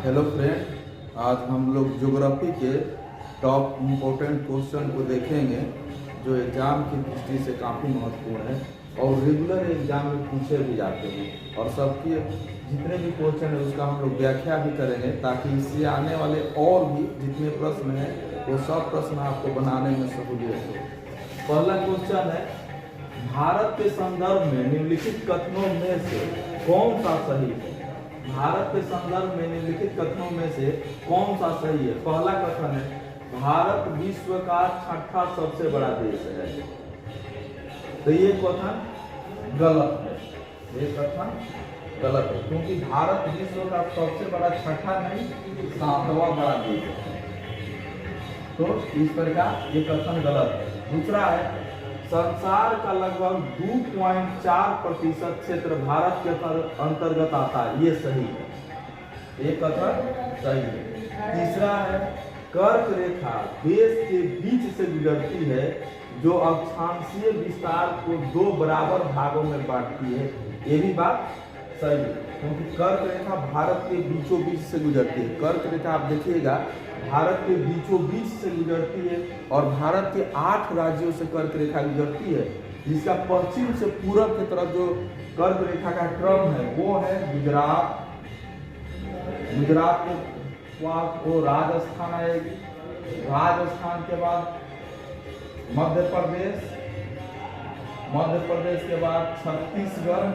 Hello friend, आज हम लोग ज्योग्राफी के टॉप इम्पोर्टेंट क्वेश्चन को देखेंगे जो एग्ज़ाम की दृष्टि से काफ़ी महत्वपूर्ण है और रेगुलर एग्ज़ाम में पूछे भी जाते हैं। और सबके जितने भी क्वेश्चन है उसका हम लोग व्याख्या भी करेंगे ताकि इससे आने वाले और भी जितने प्रश्न हैं वो सब प्रश्न आपको बनाने में सहूलियत हो। पहला क्वेश्चन है, भारत के संदर्भ में निम्नलिखित कथनों में से कौन सा सही है? भारत के संदर्भ में निम्नलिखित कथनों में से कौन सा सही है? पहला कथन है, भारत विश्व का छठा सबसे बड़ा देश है। तो ये कथन गलत है। ये कथन गलत है क्योंकि भारत विश्व का सबसे बड़ा छठा नहीं, सातवां बड़ा देश है। तो इस प्रकार ये कथन गलत है। दूसरा है, संसार का लगभग 2.4% क्षेत्र भारत के अंतर्गत आता है। ये सही है। ये कथन सही है। तीसरा है, कर्क रेखा देश के बीच से गुजरती है जो अक्षांशीय विस्तार को 2 बराबर भागों में बांटती है। ये भी बात सही है क्योंकि कर्क रेखा भारत के बीचों बीच से गुजरती है। कर्क रेखा आप देखिएगा भारत के बीचों बीच से गुजरती है और भारत के 8 राज्यों से कर्क रेखा गुजरती है, जिसका पश्चिम से पूरब की तरफ जो कर्क रेखा का क्रम है वो है गुजरात। गुजरात के बाद वो राजस्थान आएगी, राजस्थान के बाद मध्य प्रदेश, मध्य प्रदेश के बाद छत्तीसगढ़,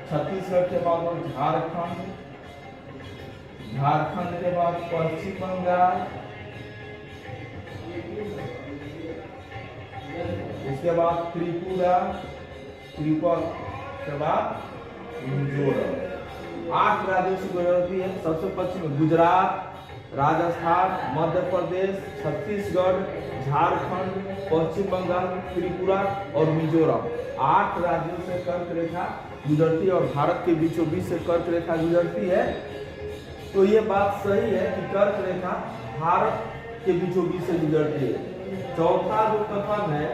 छत्तीसगढ़ के बाद वो झारखंड, झारखंड के बाद पश्चिम बंगाल, इसके बाद त्रिपुरा, त्रिपुरा के बाद मिजोरम। 8 राज्यों से गुजरती है। सबसे पश्चिम गुजरात, राजस्थान, मध्य प्रदेश, छत्तीसगढ़, झारखंड, पश्चिम बंगाल, त्रिपुरा और मिजोरम। 8 राज्यों से कर्क रेखा गुजरती है और भारत के बीचों बीच से कर्क रेखा गुजरती है। तो ये बात सही है कि कर्क रेखा भारत के बीचों बीच से गुजरती है। चौथा जो कथन है,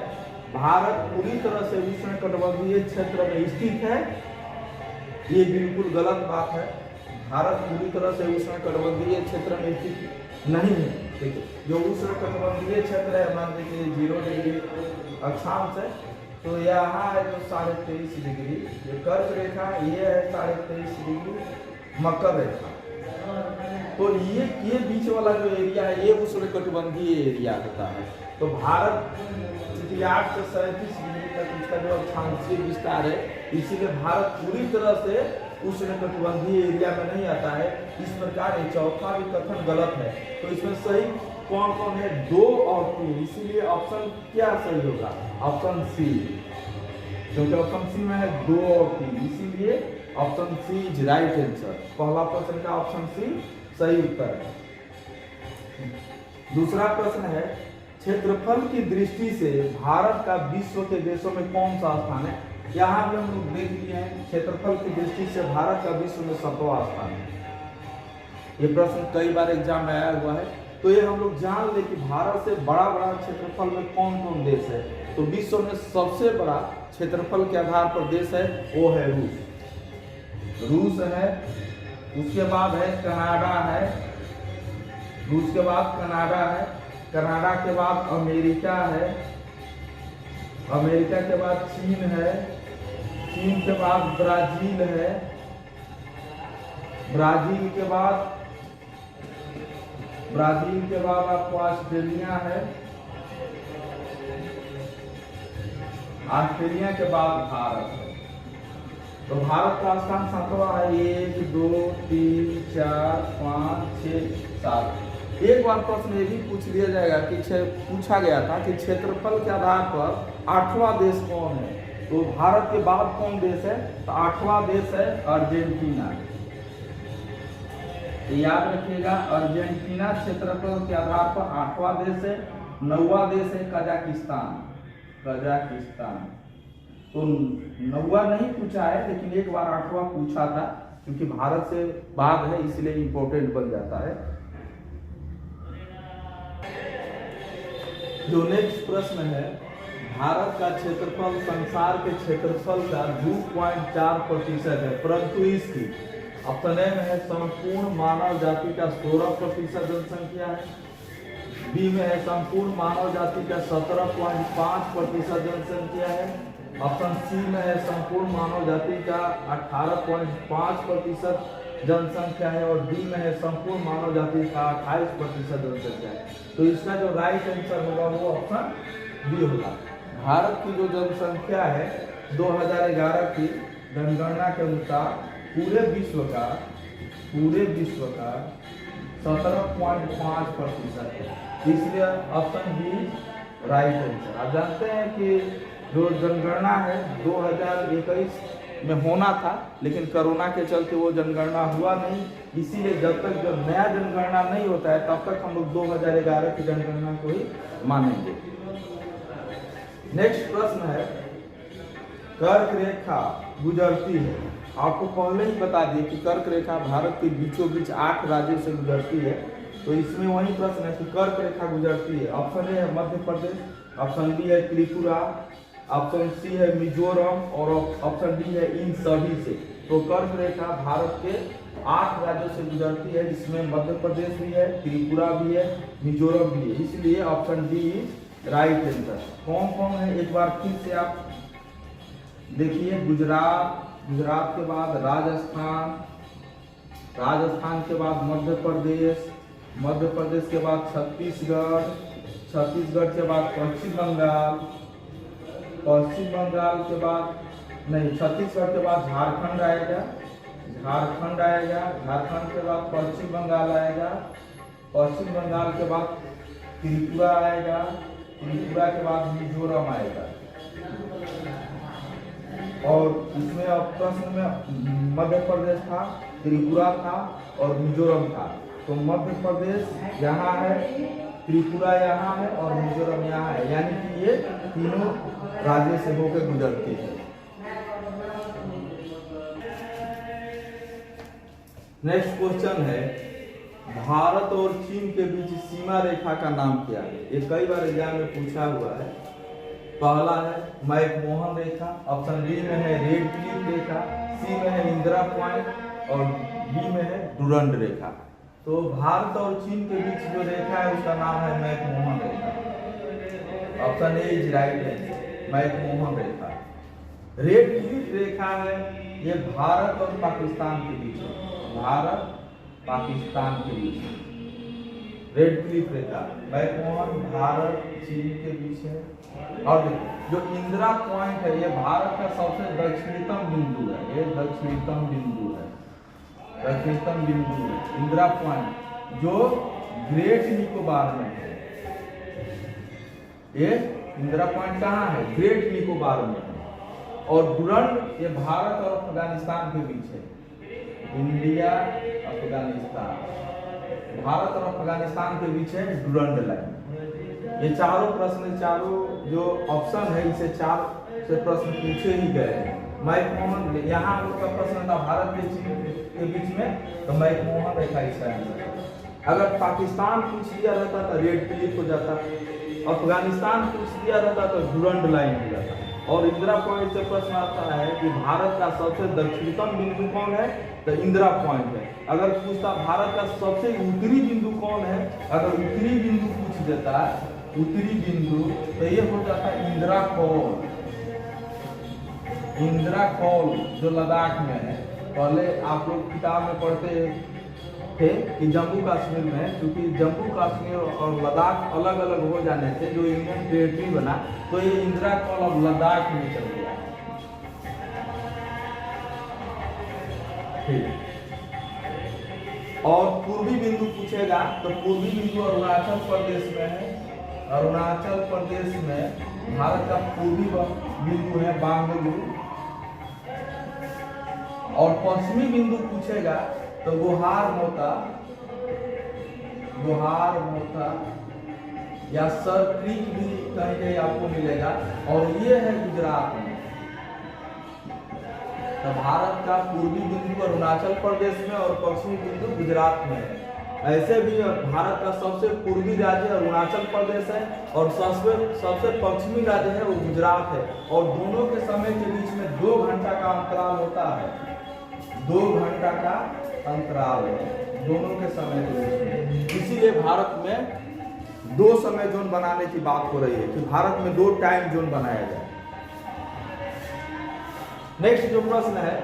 भारत पूरी तरह से उष्णकटिबंधीय क्षेत्र में स्थित है, ये बिल्कुल गलत बात है। भारत पूरी तरह से उष्णकटिबंधीय क्षेत्र में स्थित नहीं है। ठीक है, जो उष्णकटिबंधीय क्षेत्र है मान लीजिए 0 डिग्री अक्षांश है, तो यहाँ है जो 23.5 डिग्री, ये कर्क रेखा, ये है 23.5 डिग्री मकर रेखा। तो ये बीच वाला जो एरिया है ये उष्णकटिबंधीय एरिया होता है। तो भारत 8 से 37 डिग्री तक इसका जो अक्षांशीय विस्तार है, इसीलिए भारत पूरी तरह से उष्णकटिबंधीय एरिया में नहीं आता है। इस प्रकार ये चौथा भी कथन गलत है। तो इसमें सही कौन कौन है? 2 और 3, इसीलिए ऑप्शन क्या सही होगा? ऑप्शन सी, क्योंकि ऑप्शन सी में है 2 और 3, इसीलिए option C is right answer. पहला प्रश्न का ऑप्शन सी सही उत्तर है। दूसरा प्रश्न है, क्षेत्रफल की दृष्टि से भारत का विश्व के देशों में कौन सा स्थान है? यहाँ भी हम लोग देख लिए हैं, क्षेत्रफल की दृष्टि से भारत का विश्व में 7वां स्थान है। ये प्रश्न कई बार एग्जाम में आया हुआ है। तो ये हम लोग जान ले कि भारत से बड़ा बड़ा क्षेत्रफल में कौन कौन देश है। तो विश्व में सबसे बड़ा क्षेत्रफल के आधार पर देश है वो है रूस। रूस है, उसके बाद है कनाडा है, रूस के बाद कनाडा है, कनाडा के बाद अमेरिका है, अमेरिका के बाद चीन है, चीन के बाद ब्राजील है, ब्राजील के बाद आपको ऑस्ट्रेलिया है, ऑस्ट्रेलिया के बाद भारत है। तो भारत का स्थान 7वां है। 1 2 3 4 5 6 7। एक बार प्रश्न ये भी पूछ लिया जाएगा कि पूछा गया था कि क्षेत्रफल के आधार पर 8वां देश कौन है? तो भारत के बाद कौन देश है? तो 8वां देश है अर्जेंटीना। तो याद रखिएगा, अर्जेंटीना क्षेत्रफल के आधार पर 8वां देश है। 9वां देश है कजाकिस्तान। कजाकिस्तान तो 9वां नहीं पूछा है, लेकिन एक बार 8वां पूछा था क्योंकि भारत से बाद है इसलिए इंपॉर्टेंट बन जाता है। जो नेक्स्ट प्रश्न है, भारत का क्षेत्रफल संसार के क्षेत्रफल का 2.4% है, परंतु इसकी ऑप्शन ए में है संपूर्ण मानव जाति का 16% जनसंख्या है, बी में है संपूर्ण मानव जाति का 17.5% जनसंख्या है, ऑप्शन सी में है संपूर्ण मानव जाति का 18.5% जनसंख्या है और डी में है संपूर्ण मानव जाति का 28% जनसंख्या है। तो इसका जो राइट आंसर होगा वो ऑप्शन बी होगा। भारत की जो जनसंख्या है 2011 की जनगणना के अनुसार पूरे विश्व का 17.5% है, इसलिए ऑप्शन बी राइट आंसर। आप जानते हैं कि जो जनगणना है 2021 में होना था, लेकिन कोरोना के चलते वो जनगणना हुआ नहीं, इसीलिए जब तक जो नया जनगणना नहीं होता है तब तक हम लोग 2011 की जनगणना को ही मानेंगे। नेक्स्ट प्रश्न है, कर्क रेखा गुजरती है। आपको पहले ही बता दिए कि कर्क रेखा भारत के बीचों बीच 8 राज्यों से गुजरती है, तो इसमें वही प्रश्न है कि कर्क रेखा गुजरती है। ऑप्शन ए है मध्य प्रदेश, ऑप्शन बी है त्रिपुरा, ऑप्शन सी है मिजोरम और ऑप्शन डी है इन सभी से। तो कर्क रेखा भारत के 8 राज्यों से गुजरती है, जिसमें मध्य प्रदेश भी है, त्रिपुरा भी है, मिजोरम भी है, इसलिए ऑप्शन डी राइट आंसर। कौन कौन है एक बार फिर से आप देखिए, गुजरात के बाद राजस्थान, राजस्थान के बाद मध्य प्रदेश के बाद छत्तीसगढ़ के बाद पश्चिम बंगाल के बाद छत्तीसगढ़ के बाद झारखंड आएगा, झारखंड के बाद पश्चिम बंगाल आएगा, पश्चिम बंगाल के बाद त्रिपुरा आएगा, त्रिपुरा के बाद मिजोरम आएगा। और इसमें प्रश्न में मध्य प्रदेश था, त्रिपुरा था और मिजोरम था। तो मध्य प्रदेश यहाँ है, त्रिपुरा यहाँ है और मिजोरम यहाँ है, यानी कि ये तीनों राज्यों से होकर गुजरती है। नेक्स्ट क्वेश्चन है, भारत और चीन के बीच सीमा रेखा का नाम क्या है? ये कई बार एग्जाम में पूछा हुआ है। पहला है मैकमोहन रेखा, ऑप्शन डी में है रेड क्लिफ रेखा, सी में है इंदिरा पॉइंट और डी में है डुरंड रेखा। तो भारत और चीन के बीच जो रेखा है उसका नाम है मैकमोहन रेखा। Option A is right answer, McMahon रेखा। रेड क्लिफ रेखा है, ये भारत और पाकिस्तान के बीच है, भारत पाकिस्तान के बीच है रेड क्लिफ रेखा। मैकमोहन भारत चीन के बीच है। और जो इंदिरा पॉइंट है ये भारत का सबसे दक्षिणतम बिंदु है, ये दक्षिणतम बिंदु है, इंदिरा पॉइंट जो ग्रेट निकोबार में है। ये इंदिरा पॉइंट कहाँ है? ग्रेट निकोबार में है। और डुरंड ये भारत और अफगानिस्तान के बीच है, इंडिया अफगानिस्तान, भारत और अफगानिस्तान के बीच है डुरंड लाइन। ये चारों प्रश्न, चारों जो ऑप्शन है इसे 4 से प्रश्न पूछे ही गए हैं। मैकमोहन, यहाँ का प्रश्न था भारत के चीन के बीच में, तो मैकमोहन रेखा इसका आंसर है। अगर पाकिस्तान पूछ दिया रहता तो रेड क्लिफ हो जाता, अफगानिस्तान पूछ दिया रहता तो डुरंड लाइन हो जाता। और इंदिरा पॉइंट से प्रश्न आता है कि भारत का सबसे दक्षिणतम बिंदु कौन है, तो इंदिरा पॉइंट है। अगर पूछता भारत का सबसे उत्तरी बिंदु कौन है, अगर उत्तरी बिंदु पूछ देता है, उत्तरी बिंदु, तो ये हो जाता है इंदिरा कौल, इंदिरा कौल जो लद्दाख में है। पहले आप लोग किताब में पढ़ते थे कि जम्मू कश्मीर में, क्योंकि जम्मू कश्मीर और लद्दाख अलग अलग हो जाने से जो यूनियन टेरिटरी बना, तो ये इंदिरा कौल अब लद्दाख में चल गया। ठीक, और पूर्वी बिंदु पूछेगा तो पूर्वी बिंदु अरुणाचल प्रदेश में है। अरुणाचल प्रदेश में भारत का पूर्वी बिंदु है बांगलुरु। और पश्चिमी बिंदु पूछेगा तो गुहार मोता या सर क्रीक भी कहीं कहीं आपको मिलेगा, और ये है गुजरात में। तो भारत का पूर्वी बिंदु अरुणाचल प्रदेश में और पश्चिमी बिंदु गुजरात में है। ऐसे भी भारत का सबसे पूर्वी राज्य अरुणाचल प्रदेश है और सबसे पश्चिमी राज्य है वो गुजरात है। और दोनों के समय के बीच में 2 घंटा का अंतराल होता है। 2 घंटा का अंतराल है दोनों के समय के बीच में। इसीलिए भारत में 2 समय जोन बनाने की बात हो रही है कि भारत में 2 टाइम जोन बनाया जाए। नेक्स्ट जो प्रश्न है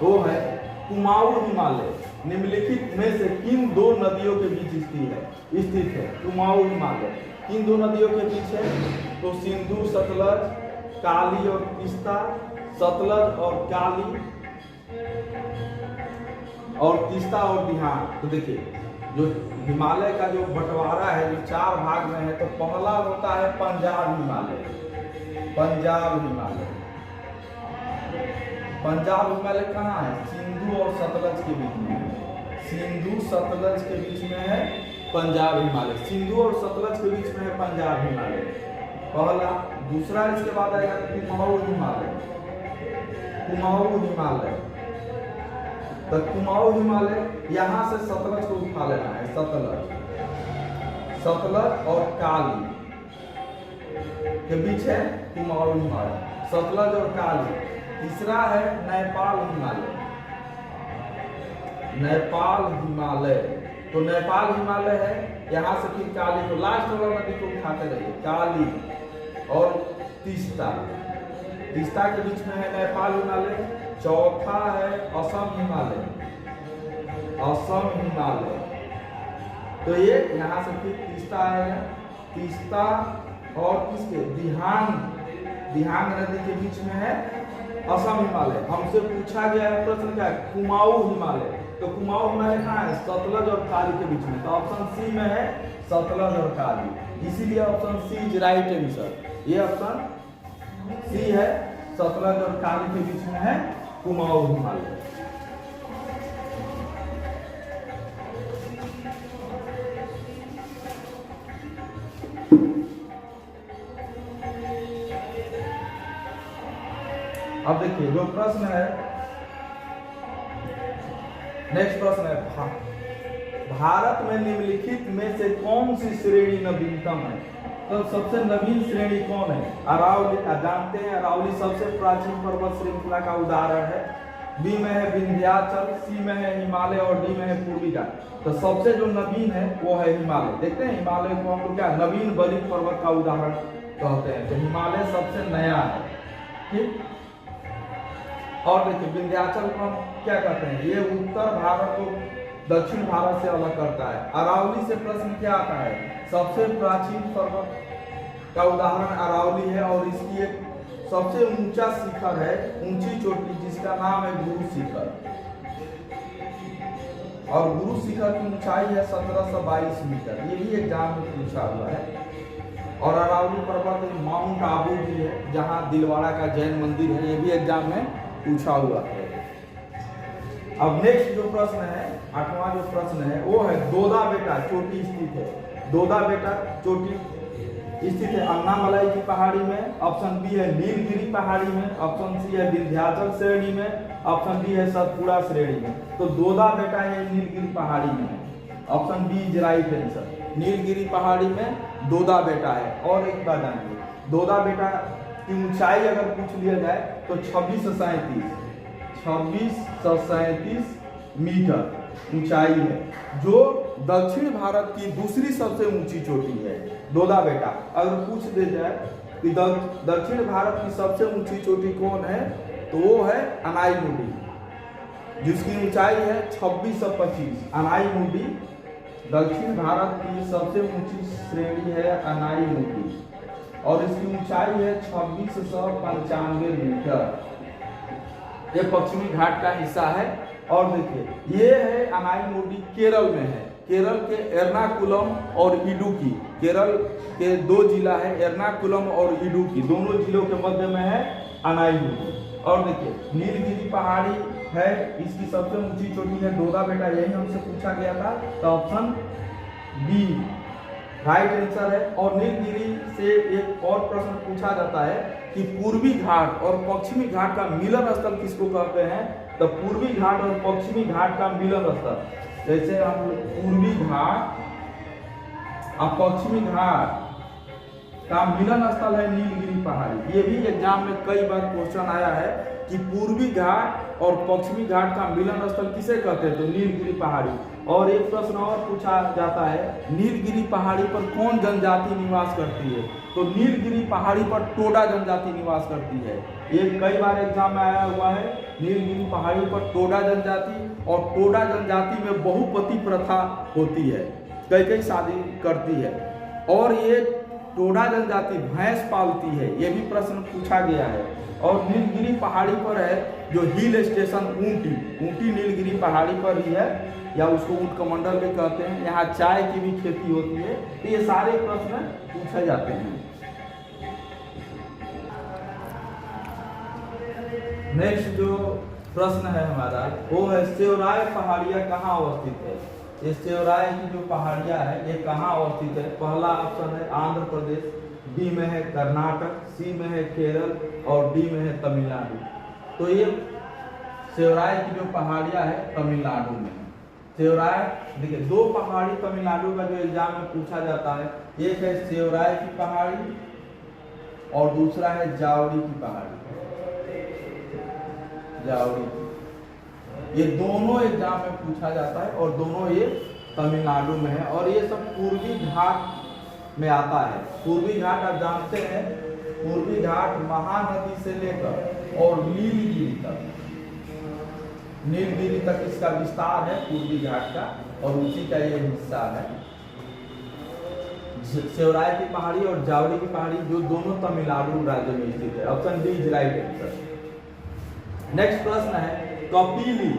वो है कुमाऊं हिमालय निम्नलिखित में से किन 2 नदियों के बीच स्थित है। कुमाऊं हिमालय किन 2 नदियों के बीच है? तो सिंधु सतलज, काली और तीस्ता, सतलज और काली और तीस्ता और बिहार। तो देखिए जो हिमालय का जो बंटवारा है जो 4 भाग में है, तो पहला होता है पंजाब हिमालय। पंजाब हिमालय, पंजाब हिमालय कहाँ है? सिंधु और सतलज के बीच में है। सिंधु सतलज के बीच में है पंजाब हिमालय। सिंधु और सतलज के बीच में है पंजाब हिमालय पहला। दूसरा इसके बाद आएगा कुमाऊं हिमालय। कुमाऊं हिमालय, तो कुमाऊं हिमालय यहाँ से सतलज को उठा लेना है। सतलज, सतलज और काली के बीच है कुमाऊं हिमालय, सतलज और काली। तीसरा है नेपाल हिमालय। नेपाल हिमालय, तो नेपाल हिमालय है यहाँ से फिर काली को लास्ट वाला नदी को उठाते रहिए, काली और तीस्ता। तीस्ता के बीच में है नेपाल हिमालय। चौथा है असम हिमालय। असम हिमालय, तो ये यहाँ से फिर तीस्ता आएगा। तीस्ता और किसके दिहांग नदी के बीच में है असम हिमालय। हमसे पूछा गया है प्रश्न क्या है? कुमाऊं हिमालय। तो कुमाऊं हिमालय कहाँ है? सतलज और काली के बीच में। तो ऑप्शन सी में है सतलज और काली, इसीलिए option C is right answer. ये ऑप्शन सी है, सतलज और काली के बीच में है कुमाऊं हिमालय। अब देखिए जो प्रश्न है, नेक्स्ट प्रश्न है भारत में निम्नलिखित में से कौन सी श्रेणी नवीनतम है? तो सबसे नवीन श्रेणी कौन है? अरावली। जानते हैं अरावली सबसे प्राचीन पर्वत श्रृंखला का उदाहरण है। बी में है विंध्याचल, सी में है हिमालय और डी में है पूर्वी घाट। तो सबसे जो नवीन है वो है हिमालय। देखते हैं हिमालय को हम लोग क्या नवीन वरिष्ठ पर्वत का उदाहरण कहते हैं। तो हिमालय सबसे नया है, ठीक। और देखिए विंध्याचल को हम क्या कहते हैं? ये उत्तर भारत को दक्षिण भारत से अलग करता है। अरावली से प्रश्न क्या आता है? सबसे प्राचीन पर्वत का उदाहरण अरावली है और इसकी एक सबसे ऊंचा शिखर है, ऊंची चोटी, जिसका नाम है गुरु शिखर। और गुरु शिखर की ऊंचाई है 1722 मीटर। ये भी एग्जाम में पूछा हुआ है। और अरावली पर्वत माउंट आबू भी है जहाँ दिलवाड़ा का जैन मंदिर है, ये भी एग्जाम में पूछा हुआ है। अब नेक्स्ट जो प्रश्न है, 8वां जो प्रश्न है वो है दोदा बेटा चोटी स्थित है। दोदा बेटा चोटी स्थित है अन्नामलाई की पहाड़ी में। ऑप्शन बी है नीलगिरी पहाड़ी में। ऑप्शन सी है विंध्याचल श्रेणी में। ऑप्शन डी है सतपुड़ा श्रेणी में। तो दोदा बेटा ये नीलगिरी पहाड़ी में है। Option B is right answer. Nilgiri पहाड़ी में दोदा बेटा है। और एक बार जानिए दोदा बेटा की ऊंचाई अगर पूछ लिया जाए तो 2637 मीटर ऊंचाई है, जो दक्षिण भारत की दूसरी सबसे ऊंची चोटी है। दोदा बेटा अगर पूछ दे जाए कि दक्षिण भारत की सबसे ऊंची चोटी कौन है, तो वो है अनाईमुडी, जिसकी ऊंचाई है 2625। अनाईमुडी दक्षिण भारत की सबसे ऊंची श्रेणी है अनाईमुडी और इसकी ऊंचाई है 2695 मीटर। ये पश्चिमी घाट का हिस्सा है। और देखिए ये है अनाईमुडी, केरल में है। केरल के एर्नाकुलम और इडुक्की, केरल के 2 जिला है एर्नाकुलम और इडुक्की, दोनों जिलों के मध्य में है अनाईमुडी। और देखिए नीलगिरी पहाड़ी है, इसकी सबसे ऊंची चोटी है दोदा बेटा, यही हमसे पूछा गया था। तो ऑप्शन बी राइट आंसर है। और नीलगिरी से एक और प्रश्न पूछा जाता है कि पूर्वी घाट और पश्चिमी घाट का मिलन स्थल किसको कहते हैं? तो पूर्वी घाट और पश्चिमी घाट का मिलन स्थल, जैसे हम पूर्वी घाट और पश्चिमी घाट का मिलन स्थल है नीलगिरी पहाड़ी। ये भी एग्जाम में कई बार क्वेश्चन आया है कि पूर्वी घाट और पश्चिमी घाट का मिलन स्थल किसे कहते हैं, तो नीलगिरी पहाड़ी। और एक प्रश्न और पूछा जाता है, नीलगिरी पहाड़ी पर कौन जनजाति निवास करती है, तो नीलगिरी पहाड़ी पर टोडा जनजाति निवास करती है। ये कई बार एग्जाम में आया हुआ है, नीलगिरी पहाड़ी पर टोडा जनजाति, और टोडा जनजाति में बहुपति प्रथा होती है, कई शादी करती है। और ये टोडा जनजाति भैंस पालती है, ये भी प्रश्न पूछा गया है। और नीलगिरी पहाड़ी पर है जो हिल स्टेशन ऊटी नीलगिरी पहाड़ी पर ही है, या उसको ऊंट कमंडल भी कहते हैं। यहाँ चाय की भी खेती होती है। तो ये सारे प्रश्न पूछे जाते हैं। नेक्स्ट जो प्रश्न है हमारा वो है सेवराय पहाड़ियाँ कहाँ अवस्थित है। ये सेवराय की जो पहाड़ियाँ है ये कहाँ अवस्थित है। पहला ऑप्शन है आंध्र प्रदेश, बी में है कर्नाटक, सी में है केरल और डी में है तमिलनाडु। तो ये सेवराय की जो पहाड़ियाँ है तमिलनाडु में है। सेवराय देखिए, दो पहाड़ी तमिलनाडु का जो एग्जाम में पूछा जाता है, एक है सेवराय की पहाड़ी और दूसरा है जावड़ी की पहाड़ी। जावड़ी, ये दोनों एग्जाम में पूछा जाता है और दोनों ये तमिलनाडु में है। और ये सब पूर्वी घाट में आता है। पूर्वी घाट आप जानते हैं, पूर्वी घाट महानदी से लेकर और नीलगिरी तक इसका विस्तार है पूर्वी घाट का, और उसी का ये हिस्सा है। सेवराय की पहाड़ी और जावड़ी की पहाड़ी जो दोनों तमिलनाडु राज्य में स्थित है। Option D is right answer. Next प्रश्न है कपिली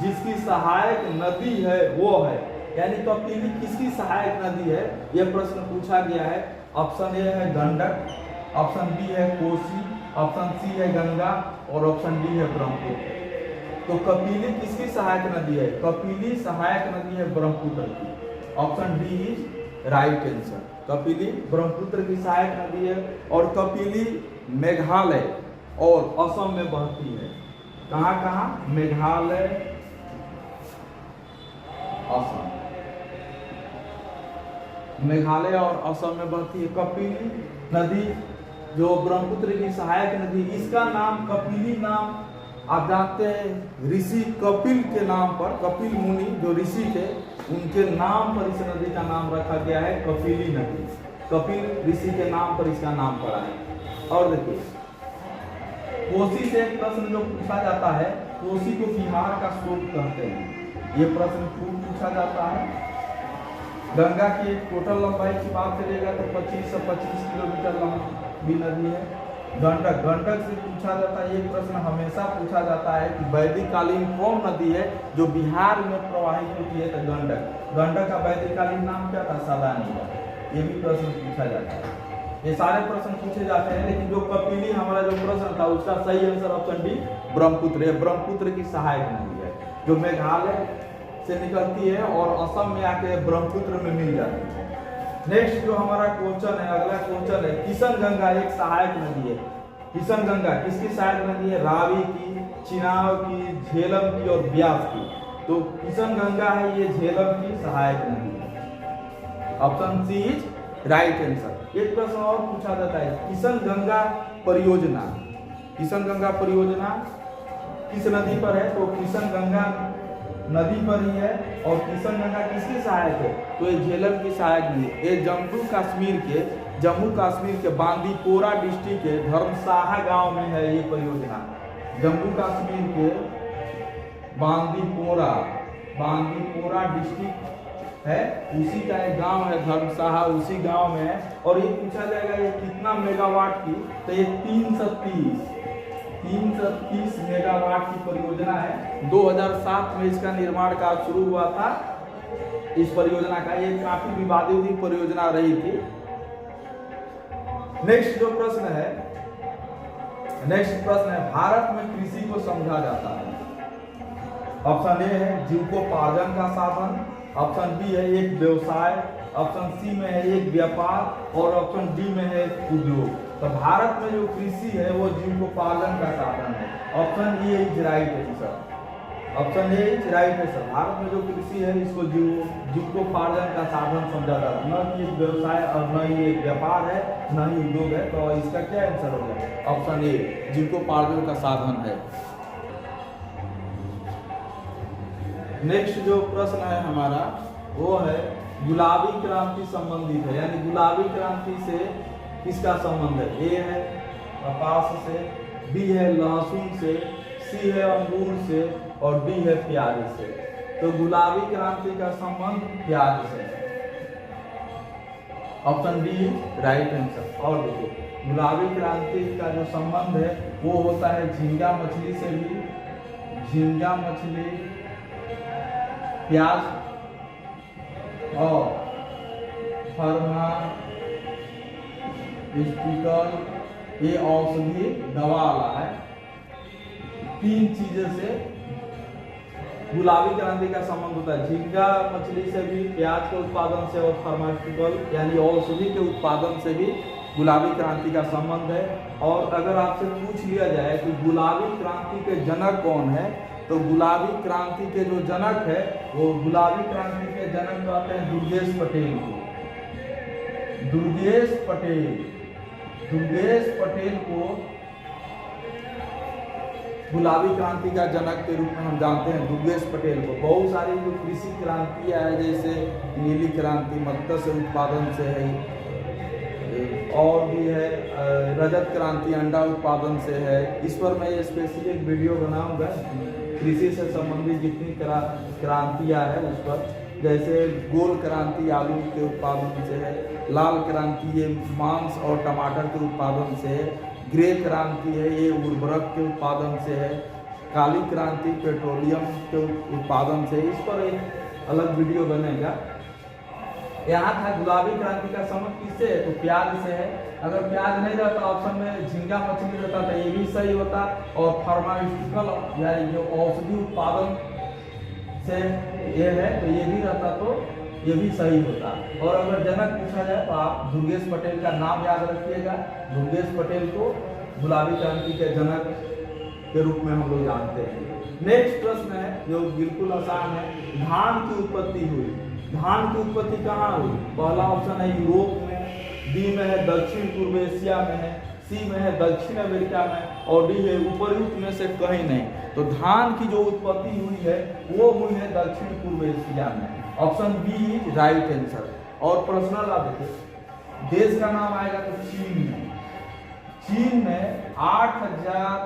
जिसकी सहायक नदी है वो है, यानी कपिली किसकी सहायक नदी है, यह प्रश्न पूछा गया है। ऑप्शन ए है गंडक, ऑप्शन बी है कोसी, ऑप्शन सी है गंगा और ऑप्शन डी है ब्रह्मपुत्र। तो कपिली किसकी सहायक नदी है, कपिली सहायक नदी है ब्रह्मपुत्र की। Option D is right answer. Kapili Brahmaputra की सहायक नदी है और कपिली मेघालय और असम में बहती है। कहाँ कहाँ, मेघालय, असम, मेघालय और असम में बहती है कपिली नदी जो ब्रह्मपुत्र की सहायक नदी। इसका नाम कपिली नाम आप जानते हैं ऋषि कपिल के नाम पर, कपिल मुनि जो ऋषि थे उनके नाम पर इस नदी का नाम रखा गया है कपिली नदी। कपिल ऋषि के नाम पर इसका नाम पड़ा है। और देखिए कोसी से एक प्रश्न जो पूछा जाता है, कोसी को बिहार का शोक कहते हैं, ये प्रश्न खूब पूछा जाता है। गंगा की टोटल लंबाई की बात करेगा तो 25 से 25 किलोमीटर लंबी नदी है। गंडक से पूछा जाता है, ये प्रश्न हमेशा पूछा जाता है कि वैदिक कालीन कौन नदी है जो बिहार में प्रवाहित होती है, तो गंडक का वैदिक कालीन नाम क्या था, सलानी का। ये भी प्रश्न पूछा जाता है। ये सारे प्रश्न पूछे जाते हैं, लेकिन जो कपिली हमारा जो प्रश्न था उसका सही आंसर ऑप्शन डी ब्रह्मपुत्र है। ब्रह्मपुत्र की सहायक नदी है जो मेघालय से निकलती है और असम में आके ब्रह्मपुत्र में मिल जाती है। नेक्स्ट जो हमारा क्वेश्चन है, अगला क्वेश्चन है किशन गंगा एक सहायक नदी है। किशन गंगा किसकी सहायक नदी है, रावी की, चिनाब की, झेलम की और ब्यास की। तो किशन गंगा है ये झेलम की सहायक नदी है। Option C is right answer. एक प्रश्न और पूछा जाता है किशन गंगा परियोजना, किशन गंगा परियोजना किस नदी पर है, तो किशन गंगा नदी पर ही है। और किशन गंगा किसकी सहायक है, तो ये झेलम की सहायक नदी। ये जम्मू कश्मीर के बांदीपोरा डिस्ट्रिक्ट के धर्मशाला गांव में है ये परियोजना। जम्मू कश्मीर के बांदीपोरा डिस्ट्रिक्ट है, उसी का एक गांव है धर्मशाला, उसी गांव में है। और ये पूछा जाएगा ये कितना मेगावाट की, तो ये 330 मेगावाट की परियोजना है। 2007 में इसका निर्माण कार्य शुरू हुआ था। इस परियोजना का ये काफी विवादित परियोजना रही थी। नेक्स्ट प्रश्न है भारत में कृषि को समझा जाता है। ऑप्शन ए है जीविकोपार्जन का साधन, ऑप्शन बी है एक व्यवसाय, ऑप्शन सी में है एक व्यापार और ऑप्शन डी में है उद्योग। तो भारत में जो कृषि है वो जीविकोपार्जन का साधन है। Option A is right answer. Option A is right है सर। भारत में जो कृषि है इसको जीविकोपार्जन का साधन समझा जाता है, न कि व्यवसाय और न ही एक व्यापार है, न ही उद्योग है। तो इसका क्या आंसर हो गया? ऑप्शन ए जीविकोपार्जन का साधन है। नेक्स्ट जो प्रश्न है हमारा वो है गुलाबी क्रांति संबंधित है, यानी गुलाबी क्रांति से किसका संबंध है? ए है कपास से, बी है लहसुन से, सी है अंगूर से और डी है प्याज से। तो गुलाबी क्रांति का संबंध प्याज से। Option D right answer. और देखिए गुलाबी क्रांति का जो संबंध है वो होता है झींगा मछली से भी, झींगा मछली, प्याज और फार्मास्यूटिकल, ये औषधि दवा वाला है। तीन चीजों से गुलाबी क्रांति का संबंध होता है, झींगा मछली से भी, प्याज के उत्पादन से और फार्मास्यूटिकल यानी औषधि के उत्पादन से भी गुलाबी क्रांति का संबंध है। और अगर आपसे पूछ लिया जाए कि गुलाबी क्रांति के जनक कौन है, तो गुलाबी क्रांति के जो जनक है वो गुलाबी क्रांति के जनक कहते हैं दुर्गेश पटेल को। दुर्गेश पटेल को गुलाबी क्रांति का जनक के रूप में हम जानते हैं, दुर्गेश पटेल को। बहुत सारी जो कृषि क्रांतियां है जैसे नीली क्रांति मत्स्य उत्पादन से है, और भी है रजत क्रांति अंडा उत्पादन से है। इस पर मैं स्पेशली एक वीडियो बनाऊंगा कृषि से संबंधित जितनी क्रांतियां है उस पर। जैसे गोल क्रांति आलू के उत्पादन से है, लाल क्रांति ये मांस और टमाटर के उत्पादन से है, ग्रे क्रांति है ये उर्वरक के उत्पादन से है, काली क्रांति पेट्रोलियम के उत्पादन से। इस पर एक अलग वीडियो बनेगा। यहाँ था गुलाबी क्रांति का संबंध किससे है? तो प्याज से है। अगर प्याज नहीं रहता ऑप्शन में झींगा मछली रहता तो ये भी सही होता, और फार्मास्यूटिकल यानी जो औषधि उत्पादन से ये है तो ये भी रहता तो ये भी सही होता। और अगर जनक पूछा जाए तो आप दुर्गेश पटेल का नाम याद रखिएगा। दुर्गेश पटेल को गुलाबी क्रांति के जनक के रूप में हम लोग जानते हैं। नेक्स्ट प्रश्न है जो बिल्कुल आसान है, धान की उत्पत्ति हुई। धान की उत्पत्ति कहाँ हुई? पहला ऑप्शन है यूरोप में, बी में है दक्षिण पूर्व एशिया में है, सी में है दक्षिण अमेरिका में और डी है उपर्युक्त में से कहीं नहीं। तो धान की जो उत्पत्ति हुई है वो हुई है दक्षिण पूर्व एशिया में। Option B is right answer. और प्रश्न ला देखिए देश का नाम आएगा तो चीन में। चीन में 8000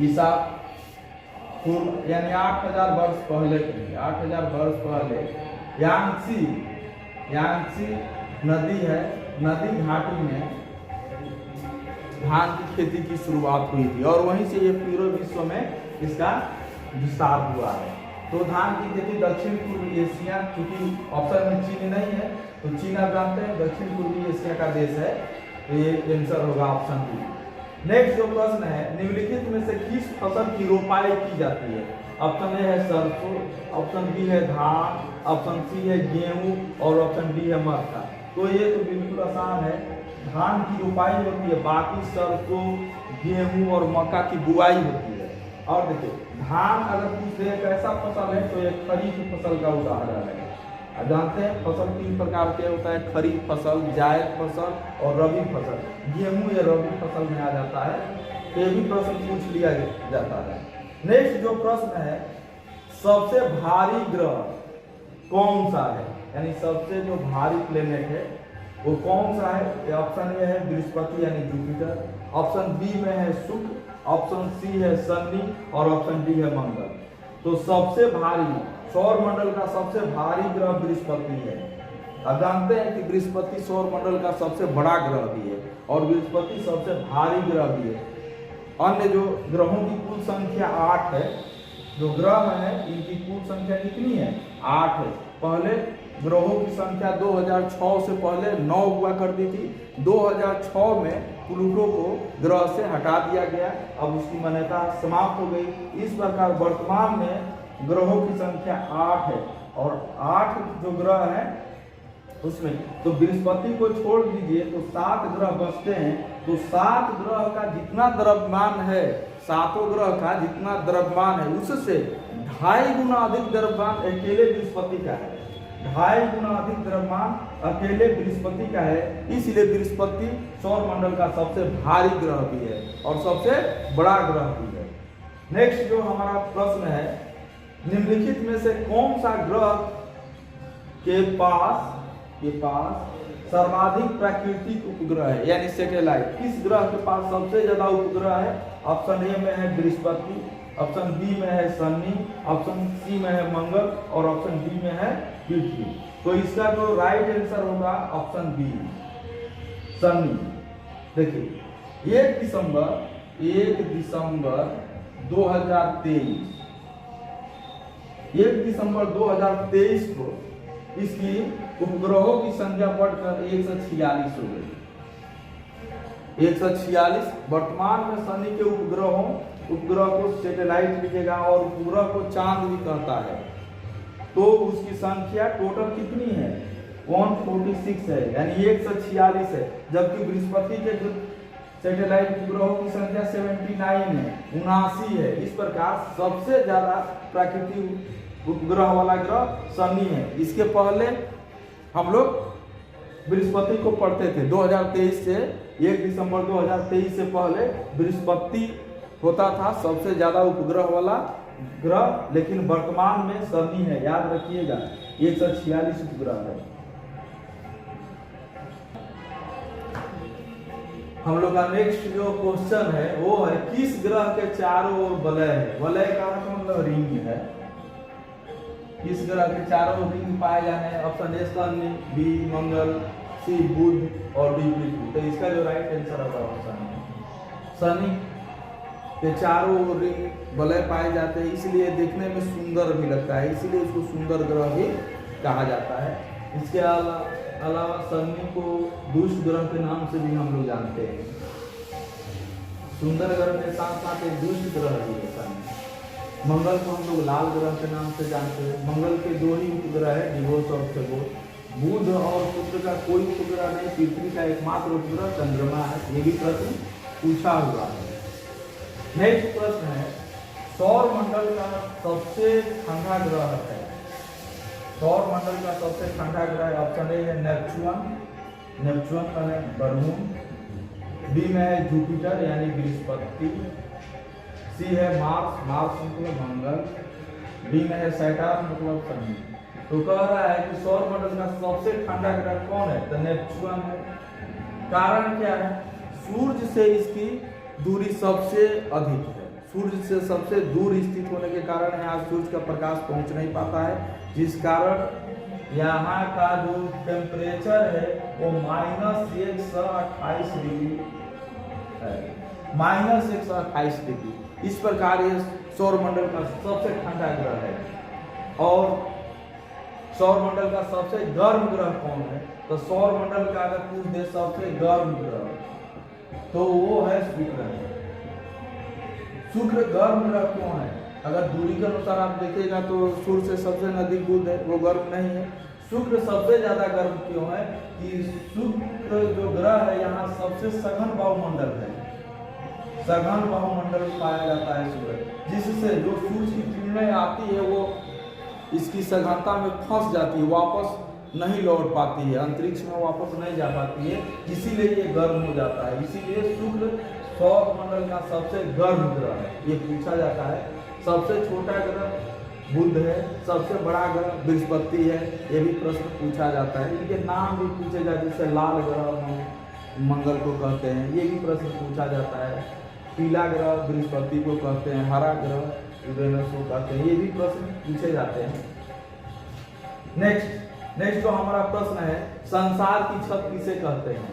ईसा पूर्व यानी 8000 वर्ष पहले, 8000 वर्ष पहले यांगसी नदी है, नदी घाटी में धान की खेती की शुरुआत हुई थी और वहीं से ये पूरे विश्व में इसका विस्तार हुआ है। तो धान की खेती दक्षिण पूर्वी एशिया, क्योंकि ऑप्शन में चीन नहीं है तो चीन आप जानते हैं दक्षिण पूर्वी एशिया का देश है, तो ये आंसर होगा ऑप्शन बी। नेक्स्ट जो प्रश्न है निम्नलिखित में से किस फसल की रोपाई की जाती है? ऑप्शन ए है सरसों, ऑप्शन बी है धान, ऑप्शन सी है गेहूं और ऑप्शन डी है मक्का। तो ये तो बिल्कुल आसान है, धान की रोपाई होती है, बाकी सरसों गेहूं और मक्का की बुआई होती है। और देखिए धान अगर पूछ रहे कैसा फसल है तो ये खरीफ फसल का उदाहरण है। आप जानते हैं फसल 3 प्रकार के होता है, खरीफ फसल, जायद फसल और रबी फसल। गेहूं ये रबी फसल में आ जाता है, तो ये भी प्रश्न पूछ लिया जाता है। नेक्स्ट जो प्रश्न है सबसे भारी ग्रह कौन सा है, यानी सबसे जो भारी प्लेनेट है वो कौन सा है? ऑप्शन ए है बृहस्पति यानी जुपिटर, ऑप्शन बी में है शुक्र, ऑप्शन सी है शनि और ऑप्शन डी है मंगल। तो सबसे भारी सौर मंडल का सबसे भारी ग्रह बृहस्पति है। आप जानते हैं कि बृहस्पति सौर मंडल का सबसे बड़ा ग्रह भी है और बृहस्पति सबसे भारी ग्रह भी है। अन्य जो ग्रहों की कुल संख्या 8 है, जो ग्रह है इनकी कुल संख्या कितनी है? 8 है। पहले ग्रहों की संख्या 2006 से पहले 9 हुआ करती थी, 2006 में प्लूटो को ग्रह से हटा दिया गया, अब उसकी मान्यता समाप्त हो गई। इस प्रकार वर्तमान में ग्रहों की संख्या 8 है और 8 जो ग्रह है उसमें तो बृहस्पति को छोड़ दीजिए तो 7 ग्रह बचते हैं। तो 7 ग्रह का जितना द्रव्यमान है सातों ग्रह का जितना द्रव्यमान है उससे 2.5 गुना अधिक द्रव्यमान अकेले बृहस्पति का है। 2.5 गुना अधिक द्रव्यमान अकेले बृहस्पति का है। इसलिए बृहस्पति सौर मंडल का सबसे भारी ग्रह भी है और सबसे बड़ा ग्रह भी है। नेक्स्ट जो हमारा प्रश्न है, निम्नलिखित में से कौन सा ग्रह के पास सर्वाधिक प्राकृतिक उपग्रह है, यानी सैटेलाइट? किस ग्रह के पास सबसे ज्यादा उपग्रह है? ऑप्शन ए में है बृहस्पति, ऑप्शन बी में है शनि, ऑप्शन सी में है मंगल और ऑप्शन डी में है पृथ्वी। तो इसका जो राइट आंसर होगा ऑप्शन बी, शनि। देखिए 1 दिसंबर 2023 को इसकी उपग्रहों की संख्या बढ़कर 146 हो गई। 146। वर्तमान में शनि के उपग्रह को सैटेलाइट लिखेगा और उपग्रह को चांद भी कहता है। तो उसकी संख्या टोटल कितनी है? 146 है, यानी 146 है। जबकि बृहस्पति के सैटेलाइट उपग्रहों की संख्या 79 है, 79 है। इस प्रकार सबसे ज्यादा प्राकृतिक उपग्रह वाला ग्रह शनि है। इसके पहले हम लोग बृहस्पति को पढ़ते थे 2023 से, 1 दिसंबर 2023 से पहले बृहस्पति होता था सबसे ज्यादा उपग्रह वाला ग्रह, लेकिन वर्तमान में शनि है। याद रखिएगा 146 उपग्रह है। हम लोग का नेक्स्ट जो क्वेश्चन है वो है, किस ग्रह के चारों ओर वलय है? वलय का मतलब रिंग है। किस ग्रह के चारों रिंग पाए जाने हैं? ऑप्शन ए शनि, बी मंगल, सी बुध और डी पृथ्वी। तो इसका जो राइट आंसर होगा ऑप्शन शनि के चारों रिंग वलय पाए जाते हैं, इसलिए देखने में सुंदर भी लगता है, इसलिए इसको सुंदर ग्रह भी कहा जाता है। इसके अलावा शनि को दुष्ट ग्रह के नाम से भी हम लोग जानते हैं। सुंदर ग्रह के साथ साथ एक दुष्ट ग्रह भी है शनि। मंगल को हम लोग लाल ग्रह के नाम से जानते हैं। मंगल के 2 ही उपग्रह है, डिवोर्स और फेबोस। बुध और शुक्र का कोई उपग्रह नहीं, पृथ्वी का एकमात्र उपग्रह चंद्रमा है। ये भी प्रश्न पूछा हुआ है। नेक्स्ट प्रश्न है, सौर मंडल का सबसे ठंडा ग्रह है। सौर मंडल का सबसे ठंडा ग्रह ऑप्शन ए है नेपच्यून का है बरुण, बी में है जुपिटर यानी बृहस्पति, सी है मार्स मतलब मंगल, डी में है सैटर्न मतलब शनि। तो कह रहा है कि सौर मंडल का सबसे ठंडा ग्रह कौन है? तो नेपच्यून है। कारण क्या है? सूर्य से इसकी दूरी सबसे अधिक है। सूर्य से सबसे दूर स्थित होने के कारण यहाँ सूर्य का प्रकाश पहुंच नहीं पाता है, जिस कारण यहाँ का जो टेम्परेचर है वो -128 डिग्री है। -128 डिग्री। इस प्रकार ये सौर मंडल का सबसे ठंडा ग्रह है। और सौर मंडल का सबसे गर्म ग्रह कौन है? तो सौर मंडल का अगर पूछ दे सबसे गर्म ग्रह तो वो है शुक्र। शुक्र गर्म ग्रह क्यों है? अगर दूरी के अनुसार आप देखेगा तो सूर्य से सबसे नजदीक बुध है, वो गर्म नहीं है। शुक्र सबसे ज्यादा गर्म क्यों है? कि शुक्र जो ग्रह है यहाँ सबसे सघन वायुमंडल है, सघन वायुमंडल पाया जाता है शुक्र, जिससे जो सूर्य की किरणें आती है वो इसकी सघनता में फंस जाती है, वापस नहीं लौट पाती है, अंतरिक्ष में वापस नहीं जा पाती है, इसीलिए ये गर्म हो जाता है। इसीलिए शुक्र सौर मंडल का सबसे गर्म ग्रह है। ये पूछा जाता है। सबसे छोटा ग्रह बुध है, सबसे बड़ा ग्रह बृहस्पति है, ये भी प्रश्न पूछा जाता है। इनके नाम भी पूछे जाते, जैसे लाल ग्रह मंगल को कहते हैं, ये भी प्रश्न पूछा जाता है। पीला ग्रह बृहस्पति को कहते हैं, हरा ग्रह यूरेनस को कहते हैं, ये भी प्रश्न पूछे जाते हैं। नेक्स्ट जो हमारा प्रश्न है, संसार की छत किसे कहते हैं?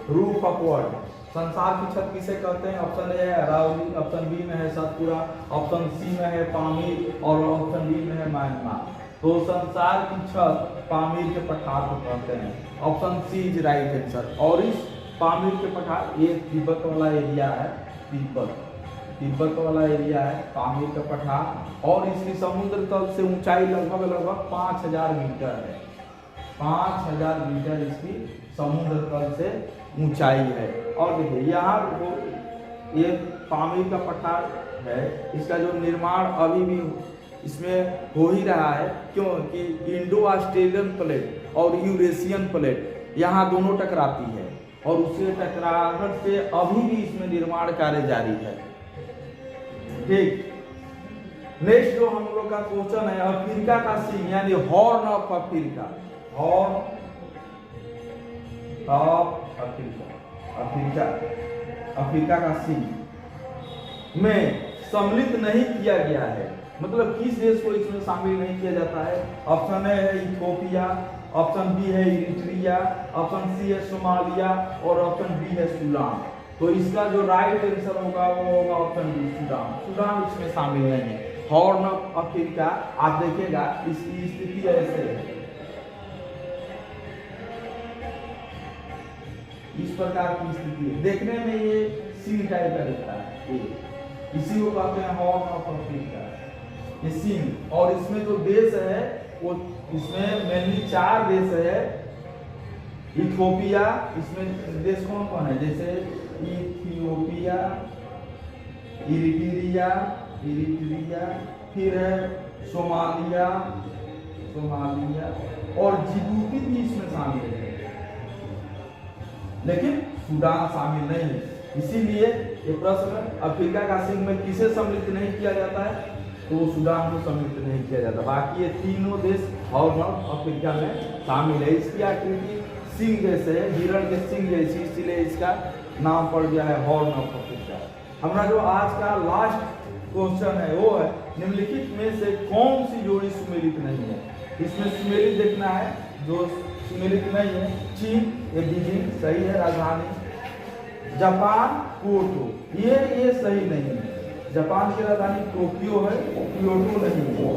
Roof of world. संसार की छत किसे कहते हैं? ऑप्शन ए है अरावली, ऑप्शन बी में है सतपुरा, ऑप्शन सी में है पामीर और ऑप्शन डी में है म्यांमार। तो संसार की छत पामीर के पठार को कहते हैं। Option C is right answer. और इस पामीर के पठार ये तिब्बत वाला एरिया है, तिब्बत वाला एरिया है पामीर का पठार, और इसकी समुद्र तल से ऊंचाई लगभग 5000 मीटर है। 5000 मीटर इसकी समुद्र तल से ऊंचाई है। और देखिए यहाँ ये पामीर का पठार है, इसका जो निर्माण अभी भी इसमें हो ही रहा है, क्योंकि इंडो ऑस्ट्रेलियन प्लेट और यूरेशियन प्लेट यहाँ दोनों टकराती है और उससे टकराहट से अभी भी इसमें निर्माण कार्य जारी है। ठीक, नेक्स्ट जो हम लोग का क्वेश्चन है, अफ्रीका का सिंह यानी horn of Africa, horn of Africa, Africa का सिंह में सम्मिलित नहीं किया गया है, मतलब किस देश को इसमें शामिल नहीं किया जाता है? ऑप्शन ए है इथियोपिया, ऑप्शन बी है इरिट्रिया, ऑप्शन सी है सोमालिया और ऑप्शन डी है सूडान। तो इसका जो राइट आंसर होगा वो होगा ऑप्शन डी सूडान। सूडान इसमें शामिल नहीं है। हॉर्न ऑफ अफ्रीका आप देखिएगा इसकी स्थिति ऐसे है, इस प्रकार की स्थिति है, देखने में ये सिंह टाइप का दिखता है, इसी को कहते हैं हॉर्न ऑफ अफ्रीका, ये सिंह। और इसमें जो देश है वो इसमें मेनली 4 देश है। इथियोपिया, इसमें देश कौन कौन है? जैसे इथियोपिया, इरिट्रिया, फिर है सोमालिया और जिबूती भी इसमें शामिल है, लेकिन सूडान शामिल नहीं है। इसीलिए ये प्रश्न अफ्रीका का सिंह में किसे सम्मिलित नहीं किया जाता है? तो सूडान को सम्मिलित नहीं किया जाता। बाकी ये तीनों देश हॉर्न ऑफ अफ्रीका में शामिल है। इसकी आकृति सिंह जैसे है, हिरण के सिंह जैसी, इसलिए इसका नाम पड़ गया है हॉर्न ऑफ अफ्रीका। हमारा जो आज का लास्ट क्वेश्चन है वो है, निम्नलिखित में से कौन सी जोड़ी सुमेलित नहीं है? इसमें सुमेलित देखना है, जो सुमेलित नहीं है चीन, ये बीजिंग सही है, राजधानी जापान क्योटो, ये सही नहीं है। जापान की राजधानी टोक्यो है, क्योटो नहीं है।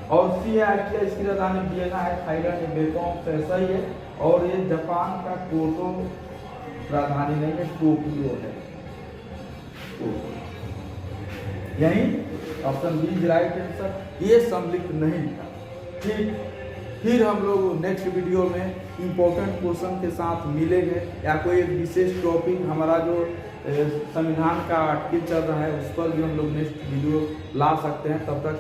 और सी है आइटिया, इसकी राजधानी वियना है, थाईलैंड बैंकॉक से सही है। और ये जापान का क्योटो राजधानी नहीं है, टोक्यो है। यही ऑप्शन बी राइट आंसर, ये सम्मिलित नहीं था। ठीक, फिर हम लोग नेक्स्ट वीडियो में इम्पोर्टेंट क्वेश्चन के साथ मिलेंगे, या कोई एक विशेष टॉपिक, हमारा जो संविधान का आर्टिकल चल रहा है उस पर भी हम लोग नेक्स्ट वीडियो ला सकते हैं। तब तक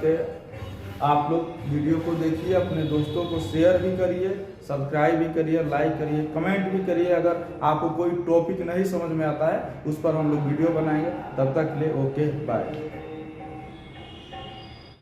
आप लोग वीडियो को देखिए, अपने दोस्तों को शेयर भी करिए, सब्सक्राइब भी करिए, लाइक करिए, कमेंट भी करिए। अगर आपको कोई टॉपिक नहीं समझ में आता है उस पर हम लोग वीडियो बनाएंगे। तब तक के लिए ओके बाय।